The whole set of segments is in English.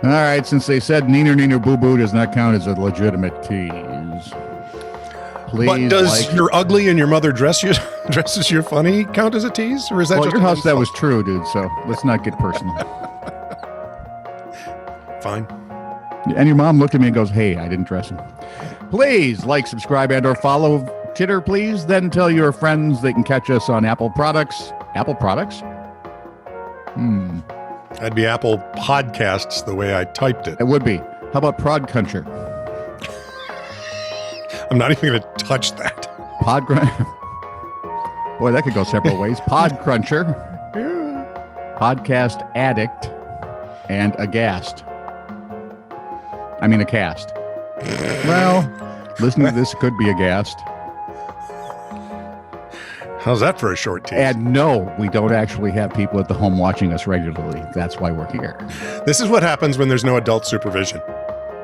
All right, since they said Neener Neener Boo Boo does not count as a legitimate tease. Please, but does your ugly and your mother dresses you funny count as a tease? Or is that well, just your house that was true, dude, so let's not get personal. Fine. And your mom looked at me and goes, hey, I didn't dress him. Please like, subscribe, and or follow TiTR, please. Then tell your friends they can catch us on Apple products. Apple products? That'd be Apple Podcasts the way I typed it. It would be. How about Prod Cruncher? I'm not even going to touch that. Boy, that could go several ways. Pod Cruncher, Podcast Addict, and Aghast. I mean, a cast. Well, listening to this could be aghast. How's that for a short tease? And no, we don't actually have people at the home watching us regularly. That's why we're here. This is what happens when there's no adult supervision.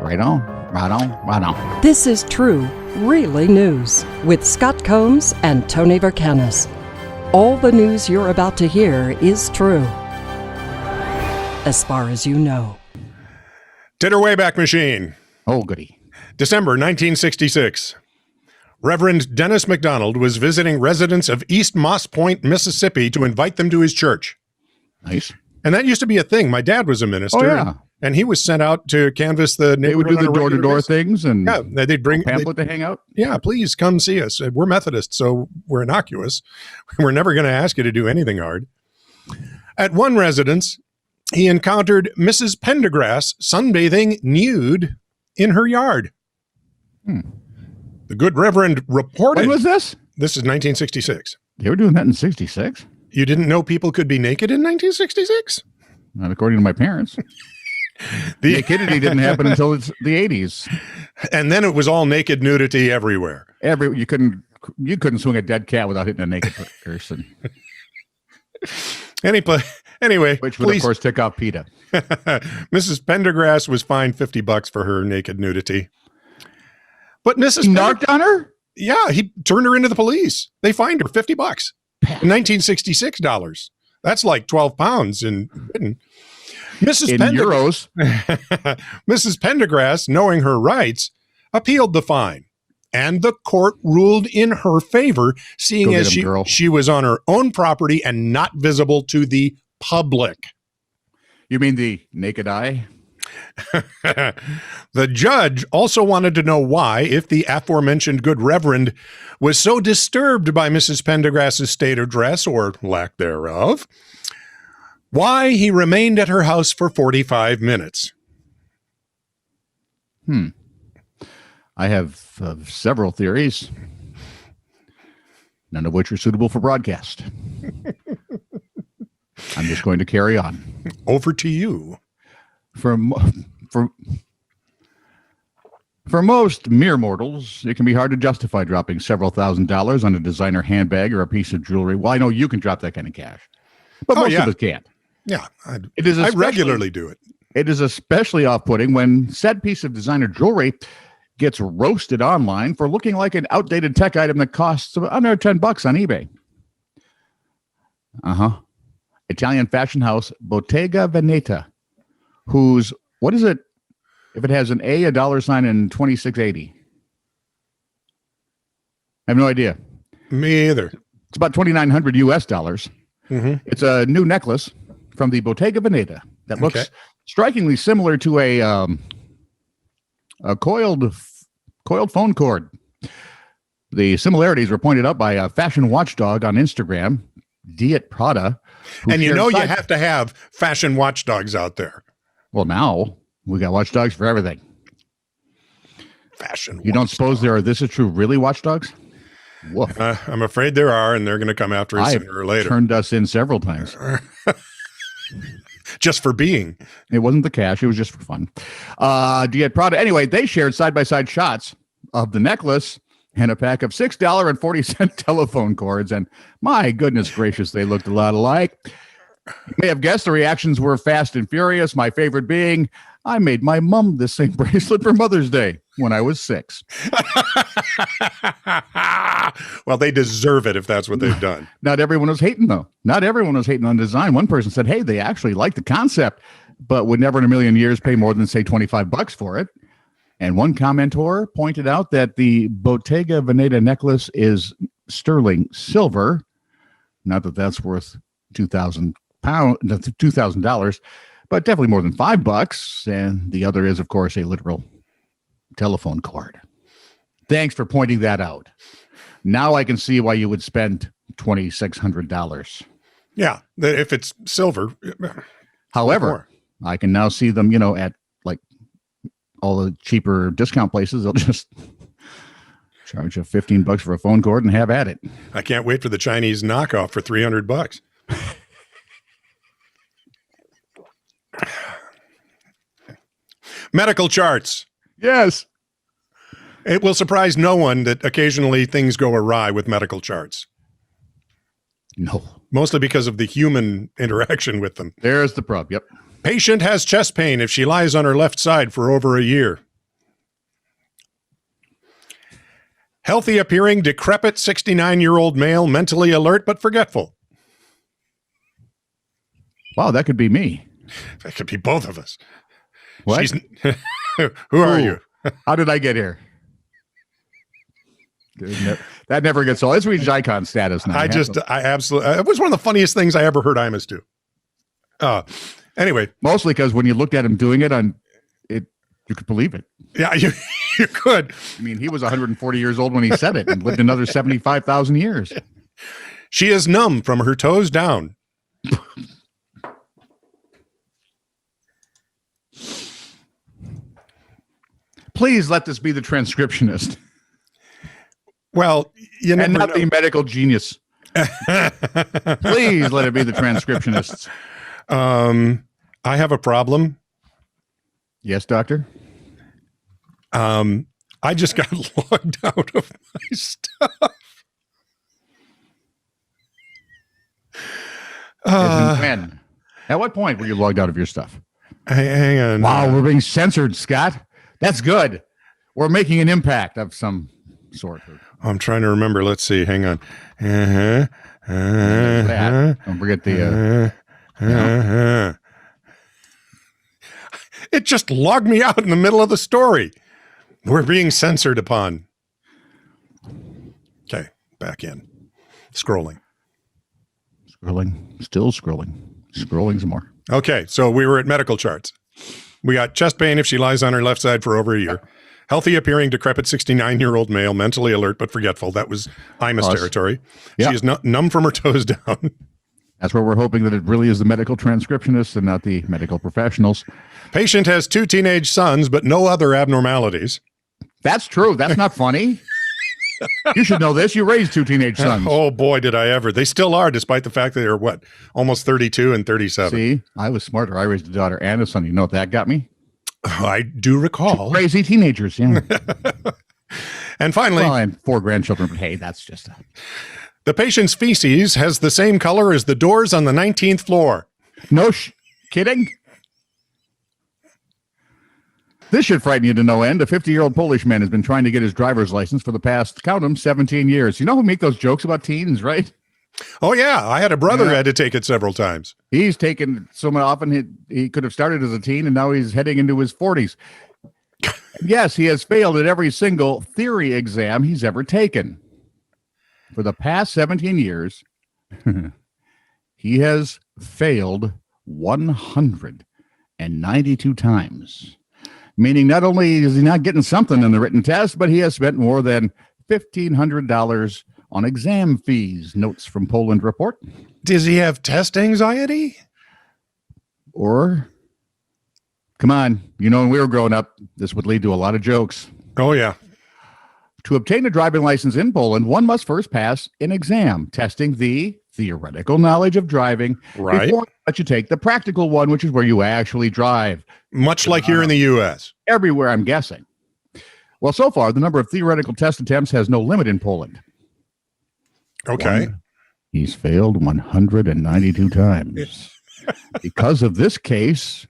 Right on, right on, right on. This is True, Really News with Scott Combs and Tony Vercanis. All the news you're about to hear is true, as far as you know. TiTR Wayback Machine. Oh, goody. December 1966. Reverend Dennis McDonald was visiting residents of East Moss Point, Mississippi to invite them to his church. Nice. And that used to be a thing. My dad was a minister. Oh, yeah. And he was sent out to canvass the neighborhood. They would do the door-to-door things and they'd bring pamphlet to hang out. Yeah, please come see us. We're Methodist, so we're innocuous. We're never going to ask you to do anything hard. At one residence, he encountered Mrs. Pendergrass sunbathing nude in her yard. The good Reverend reported. When was this? This is 1966. They were doing that in 66? You didn't know people could be naked in 1966? Not according to my parents. The nakedity didn't happen until the 80s. And then it was all naked nudity everywhere. You couldn't swing a dead cat without hitting a naked person. Anyway, which would of course tick off PETA. Mrs. Pendergrass was fined $50 for her naked nudity. But Mrs. He narked on her? Yeah, he turned her into the police. They fined her $50. 1966 dollars. That's like 12 pounds in Britain. Euros. Mrs. Pendergrass, knowing her rights, appealed the fine. And the court ruled in her favor, seeing as she was on her own property and not visible to the public. You mean the naked eye? The judge also wanted to know why, if the aforementioned good reverend was so disturbed by Mrs. Pendergrass's state of dress, or lack thereof, why he remained at her house for 45 minutes. I have several theories, none of which are suitable for broadcast. I'm just going to carry on. Over to you. For most mere mortals, it can be hard to justify dropping several $1,000s on a designer handbag or a piece of jewelry. Well, I know you can drop that kind of cash, but most of us can't. Yeah, I regularly do it. It is especially off-putting when said piece of designer jewelry gets roasted online for looking like an outdated tech item that costs under $10 on eBay. Italian fashion house Bottega Veneta, whose, what is it if it has an A, a dollar sign, and 2680? I have no idea. Me either. It's about 2,900 US dollars. It's a new necklace from the Bottega Veneta that looks strikingly similar to a coiled phone cord. The similarities were pointed out by a fashion watchdog on Instagram, Diet Prada. And you have to have fashion watchdogs out there. Well, now we got watchdogs for everything. Fashion. You don't suppose there are This Is True really watchdogs? Woof. I'm afraid there are, and they're going to come after us sooner or later. Turned us in several times. Just for being. It wasn't the cash. It was just for fun. Diet Prada. Anyway, they shared side-by-side shots of the necklace and a pack of $6.40 telephone cords. And my goodness gracious, they looked a lot alike. You may have guessed the reactions were fast and furious. My favorite being, I made my mom this same bracelet for Mother's Day when I was 6. Well, they deserve it if that's what they've done. Not everyone was hating, though. Not everyone was hating on design. One person said, hey, they actually like the concept. but would never in a million years pay more than, say, $25 for it. And one commentor pointed out that the Bottega Veneta necklace is sterling silver. Not that that's worth $2,000, but definitely more than $5. And the other is, of course, a literal telephone cord. Thanks for pointing that out. Now I can see why you would spend $2,600. Yeah, if it's silver. However, I can now see them, at like all the cheaper discount places. They'll just charge you $15 for a phone cord and have at it. I can't wait for the Chinese knockoff for $300. Medical charts. Yes. It will surprise no one that occasionally things go awry with medical charts. No. Mostly because of the human interaction with them. There's the probe. Yep. Patient has chest pain if she lies on her left side for over a year. Healthy appearing, decrepit 69-year-old male, mentally alert but forgetful. Wow, that could be me. That could be both of us. What? Who are you? How did I get here? That never gets old. It's reached icon status now. I absolutely, it was one of the funniest things I ever heard Imus do. Anyway. Mostly because when you looked at him doing it you could believe it. Yeah, you could. I mean, he was 140 years old when he said it and lived another 75,000 years. She is numb from her toes down. Please let this be the transcriptionist. Well, and not the medical genius. Please let it be the transcriptionists. I have a problem. Yes, doctor. I just got logged out of my stuff. When? At what point were you logged out of your stuff? Hang on. Wow, we're being censored, Scott. That's good. We're making an impact of some sort. I'm trying to remember. Let's see. Hang on. Don't forget the. It just logged me out in the middle of the story. We're being censored upon. Okay, back in. Scrolling. Still scrolling some more. Okay, so we were at medical charts. We got chest pain if she lies on her left side for over a year. Healthy appearing, decrepit 69-year-old male, mentally alert but forgetful. That was Imus territory. Yeah. She is numb from her toes down. That's where we're hoping that it really is the medical transcriptionists and not the medical professionals. Patient has 2 teenage sons, but no other abnormalities. That's true. That's not funny. You should know this. You raised 2 teenage sons. Oh, boy, did I ever. They still are, despite the fact that they're, almost 32 and 37. See, I was smarter. I raised a daughter and a son. You know what that got me? I do recall. 2 crazy teenagers, yeah. And finally... Well, and 4 grandchildren, but hey, that's just... The patient's feces has the same color as the doors on the 19th floor. No kidding? This should frighten you to no end. A 50-year-old Polish man has been trying to get his driver's license for the past, count them, 17 years. You know who make those jokes about teens, right? Oh, yeah. I had a brother who had to take it several times. He's taken so often he could have started as a teen, and now he's heading into his 40s. Yes, he has failed at every single theory exam he's ever taken. For the past 17 years, he has failed 192 times. Meaning not only is he not getting something in the written test, but he has spent more than $1,500 on exam fees, notes from Poland report. Does he have test anxiety? Or, come on, when we were growing up, this would lead to a lot of jokes. Oh, yeah. To obtain a driving license in Poland, one must first pass an exam testing the theoretical knowledge of driving before you take the practical one, which is where you actually drive. Much like here in the U.S. Everywhere, I'm guessing. Well, so far, the number of theoretical test attempts has no limit in Poland. Okay. He's failed 192 times. Because of this case,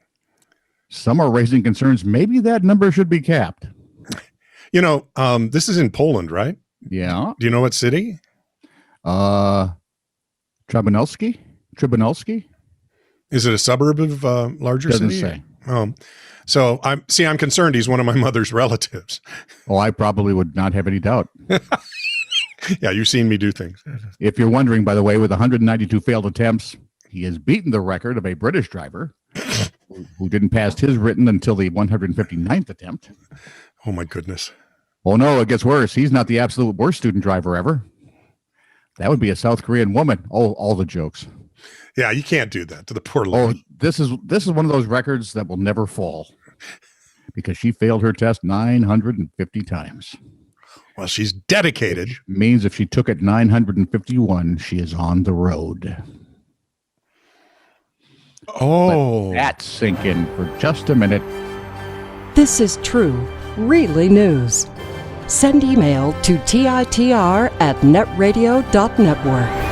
some are raising concerns maybe that number should be capped. This is in Poland, right? Yeah. Do you know what city? Trybunalski? Is it a suburb of larger Doesn't city? say. So I'm concerned he's one of my mother's relatives. Oh, I probably would not have any doubt. Yeah, you've seen me do things. If you're wondering, by the way, with 192 failed attempts, he has beaten the record of a British driver who didn't pass his written until the 159th attempt. Oh my goodness. Oh no, it gets worse. He's not the absolute worst student driver ever. That would be a South Korean woman. Oh, all the jokes. Yeah, you can't do that to the poor Oh, lady. this is one of those records that will never fall because she failed her test 950 times. Well, she's dedicated. Which means if she took it 951, she is on the road. Oh. Let that sink in for just a minute. This is true, really news. Send email to TiTR@netradio.network.